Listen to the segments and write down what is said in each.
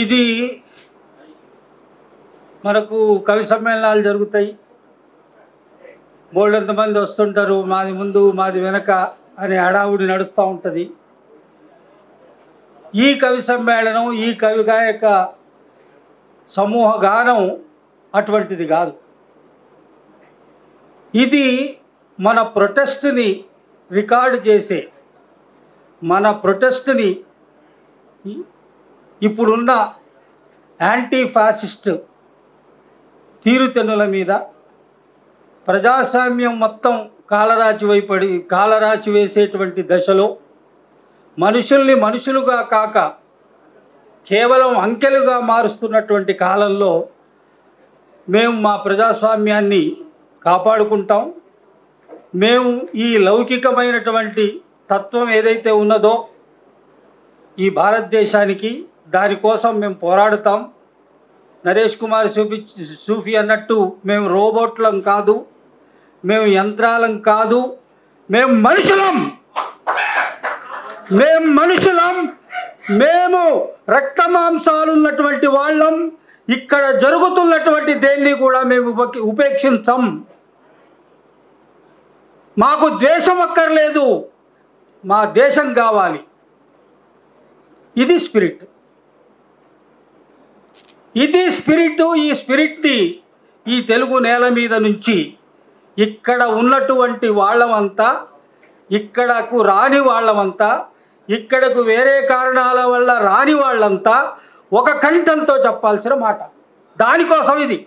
ఇది మనకు కవి సమ్మేళనాలు జరుగుతాయి, బోల్డంత మంది వస్తుంటారు, మాది ముందు మాది వెనక అనే హడావుడి నడుస్తూ ఉంటుంది. ఈ కవి సమ్మేళనం, ఈ కవి గాయక సమూహ గానం అటువంటిది కాదు. ఇది మన ప్రొటెస్ట్ని రికార్డు చేసే, మన ప్రొటెస్ట్ని ఇప్పుడున్న యాంటీ ఫ్యాసిస్ట్ తీరుతెన్నుల మీద, ప్రజాస్వామ్యం మొత్తం కాలరాచి వేసేటువంటి దశలో మనుషుల్ని మనుషులుగా కాక కేవలం అంకెలుగా మారుస్తున్నటువంటి కాలంలో మేము మా ప్రజాస్వామ్యాన్ని కాపాడుకుంటాం. మేము ఈ లౌకికమైనటువంటి తత్వం ఏదైతే ఉన్నదో ఈ భారతదేశానికి, దానికోసం మేము పోరాడుతాం. నరేష్ కుమార్ సూఫీ అన్నట్టు మేము రోబోట్లం కాదు, మేము యంత్రాలం కాదు, మేము మనుషులం, మేము రక్త మాంసాలు ఉన్నటువంటి వాళ్ళం. ఇక్కడ జరుగుతున్నటువంటి దేన్ని కూడా మేము ఉపేక్షించం. మాకు ద్వేషం అక్కర్లేదు, మా దేశం కావాలి. ఇది స్పిరిట్, ఇది స్పిరిట్. ఈ స్పిరిట్ని ఈ తెలుగు నేల మీద నుంచి ఇక్కడ ఉన్నటువంటి వాళ్ళమంతా, ఇక్కడకు రాని వాళ్ళమంతా, ఇక్కడకు వేరే కారణాల వల్ల రాని వాళ్ళంతా ఒక కంఠంతో చెప్పాల్సిన మాట. దానికోసం ఇది.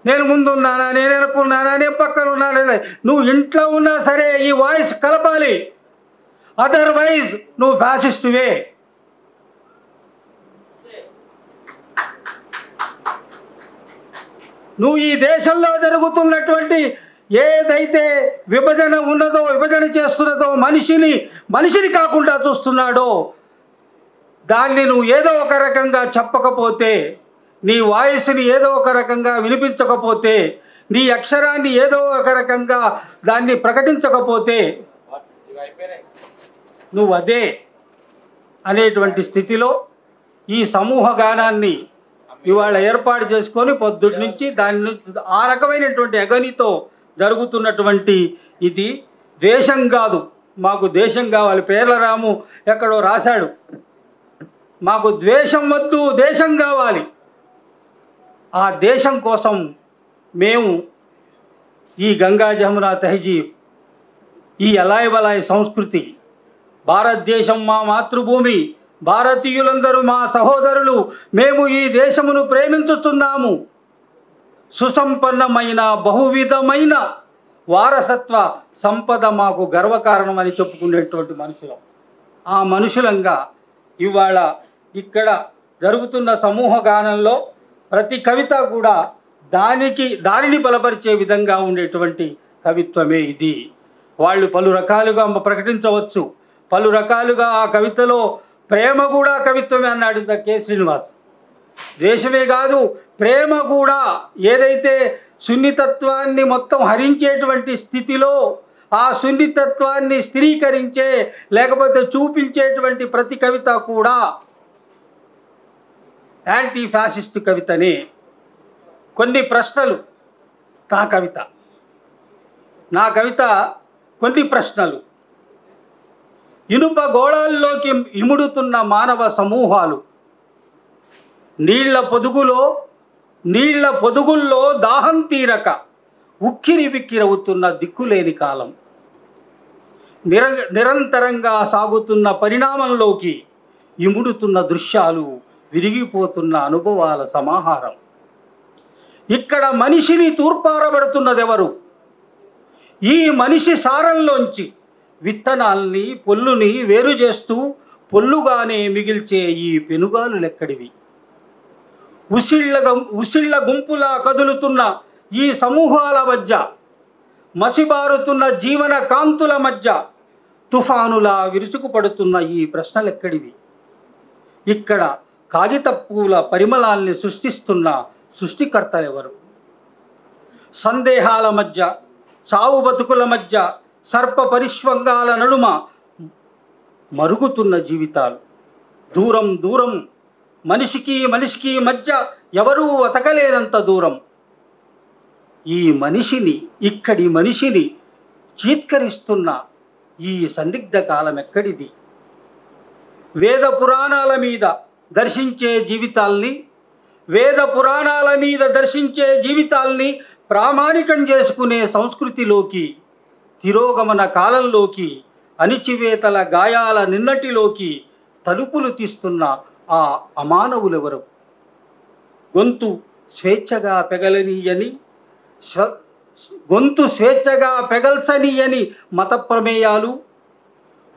నేను ముందున్నానా, నేను వెనుకున్నానా, నేను పక్కన ఉన్నానా, నువ్వు ఇంట్లో ఉన్నా సరే ఈ వాయిస్ కలపాలి. అదర్వైజ్ నువ్వు ఫ్యాసిస్టువే. నువ్వు ఈ దేశంలో జరుగుతున్నటువంటి ఏదైతే విభజన ఉన్నదో, విభజన చేస్తున్నదో, మనిషిని కాకుండా చూస్తున్నాడో, దాన్ని నువ్వు ఏదో ఒక రకంగా చెప్పకపోతే, నీ వాయిస్ని ఏదో ఒక రకంగా వినిపించకపోతే, నీ అక్షరాన్ని ఏదో ఒక రకంగా దాన్ని ప్రకటించకపోతే నువ్వు అదే అనేటువంటి స్థితిలో ఈ సమూహ గానాన్ని ఇవాళ ఏర్పాటు చేసుకొని పొద్దుటి నుంచి దాన్ని ఆ రకమైనటువంటి అగనితో జరుగుతున్నటువంటి ఇది దేశం కాదు. మాకు దేశం కావాలి. పేర్లరాము ఎక్కడో రాశాడు, మాకు ద్వేషం వద్దు, దేశం కావాలి. ఆ దేశం కోసం మేము ఈ గంగా జమున తహజీబ్, ఈ అలాయ్ బలాయ్ సంస్కృతి, భారతదేశం మా మాతృభూమి, భారతీయులందరూ మా సహోదరులు, మేము ఈ దేశమును ప్రేమించుతున్నాము. సుసంపన్నమైన బహువిధమైన వారసత్వ సంపద మాకు గర్వకారణమని చెప్పుకునేటువంటి మనుషులం. ఆ మనుషులంగా ఇవాళ ఇక్కడ జరుగుతున్న సమూహ గానంలో ప్రతి కవిత కూడా దానిని బలపరిచే విధంగా ఉండేటువంటి కవిత్వమే ఇది. వాళ్ళు పలు రకాలుగా ప్రకటించవచ్చు, పలు రకాలుగా ఆ కవితలో ప్రేమ కూడా కవిత్వమే అన్నాడు కె శ్రీనివాస్. ద్వేషమే కాదు, ప్రేమ కూడా ఏదైతే సున్నితత్వాన్ని మొత్తం హరించేటువంటి స్థితిలో ఆ సున్నితత్వాన్ని స్థిరీకరించే లేకపోతే చూపించేటువంటి ప్రతి కవిత కూడా యాంటీ ఫ్యాసిస్ట్ కవితనే. కొన్ని ప్రశ్నలు నా కవిత కొన్ని ప్రశ్నలు. ఇనుప గోళాల్లోకి ఇముడుతున్న మానవ సమూహాలు, నీళ్ల పొదుగుల్లో దాహం తీరక ఉక్కిరి బిక్కిరవుతున్న దిక్కులేని కాలం, నిరంతరంగా సాగుతున్న పరిణామంలోకి ఇముడుతున్న దృశ్యాలు, విరిగిపోతున్న అనుభవాల సమాహారం. ఇక్కడ మనిషిని తూర్పారబడుతున్నదెవరు? ఈ మనిషి సారంలోంచి విత్తనాల్ని, పొల్లుని వేరు చేస్తూ పొల్లుగానే మిగిల్చే ఈ పెనుగాలు లెక్కడివి? ఉసిళ్ళ గుంపులా కదులుతున్న ఈ సమూహాల మధ్య, మసిబారుతున్న జీవన కాంతుల మధ్య తుఫానులా విరుచుకుపడుతున్న ఈ ప్రశ్నలెక్కడివి? ఇక్కడ కాగితపూల పరిమళాల్ని సృష్టిస్తున్న సృష్టికర్తలెవరు? సందేహాల మధ్య, చావు బతుకుల మధ్య, సర్ప పరిష్వంగాల నడుమ మరుగుతున్న జీవితాలు, దూరం దూరం, మనిషికి మనిషికి మధ్య ఎవరూ అతకలేనంత దూరం. ఈ మనిషిని, ఇక్కడి మనిషిని చీత్కరిస్తున్న ఈ సందిగ్ధ కాలం ఎక్కడిది? వేద పురాణాల మీద దర్శించే జీవితాల్ని, వేద పురాణాల మీద దర్శించే జీవితాల్ని ప్రామాణికం చేసుకునే సంస్కృతిలోకి, తిరోగమన కాలంలోకి, అణిచివేతల గాయాల నిన్నటిలోకి తలుపులు తీస్తున్న ఆ అమానవులెవరు? గొంతు స్వేచ్ఛగా పెగలనీయని, గొంతు స్వేచ్ఛగా పెగల్చనీయని మత ప్రమేయాలు,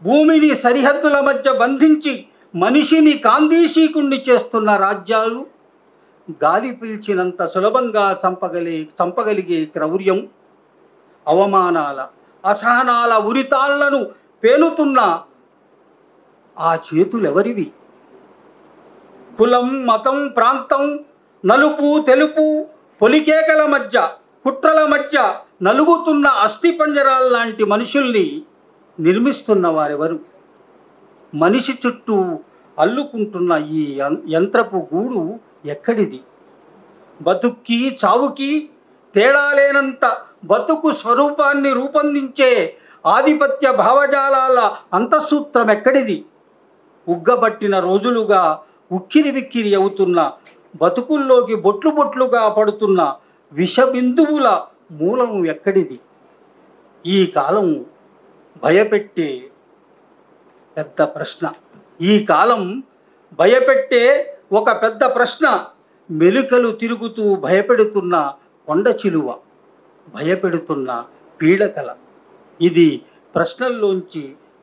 భూమిని సరిహద్దుల మధ్య బంధించి మనిషిని కాందీశీకుణ్ణి చేస్తున్న రాజ్యాలు, గాలి పీల్చినంత సులభంగా చంపగలిగే క్రౌర్యం, అవమానాల అసహనాల ఉరితాళ్లను పేలుతున్న ఆ చేతులెవరివి? కులం, మతం, ప్రాంతం, నలుపు తెలుపు, పొలికేకల మధ్య, కుట్రల మధ్య నలుగుతున్న అస్థిపంజరాల్లాంటి మనుషుల్ని నిర్మిస్తున్న వారెవరు? మనిషి చుట్టూ అల్లుకుంటున్న ఈ యంత్రపు గూడు ఎక్కడిది? బతుక్కి చావుకి తేడా లేనంత బతుకు స్వరూపాన్ని రూపొందించే ఆధిపత్య భావజాలాల అంతఃసూత్రం ఎక్కడిది? ఉగ్గబట్టిన రోజులుగా ఉక్కిరి బిక్కిరి అవుతున్న బతుకుల్లోకి బొట్లు బొట్లుగా పడుతున్న విషబిందువుల మూలం ఎక్కడిది? ఈ కాలం భయపెట్టే పెద్ద ప్రశ్న. ఈ కాలం భయపెట్టే ఒక పెద్ద ప్రశ్న. మెలికలు తిరుగుతూ భయపెడుతున్న కొండ చిలువ, భయపెడుతున్న పీడకల. ఇది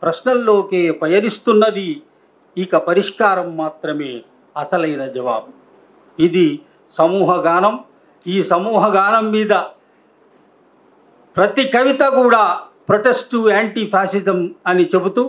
ప్రశ్నల్లోకే పయనిస్తున్నది. ఇక పరిష్కారం మాత్రమే అసలైన జవాబు. ఇది సమూహగానం. ఈ సమూహగానం మీద ప్రతి కవిత కూడా ప్రొటెస్ట్ యాంటీ ఫ్యాసిజం అని చెబుతూ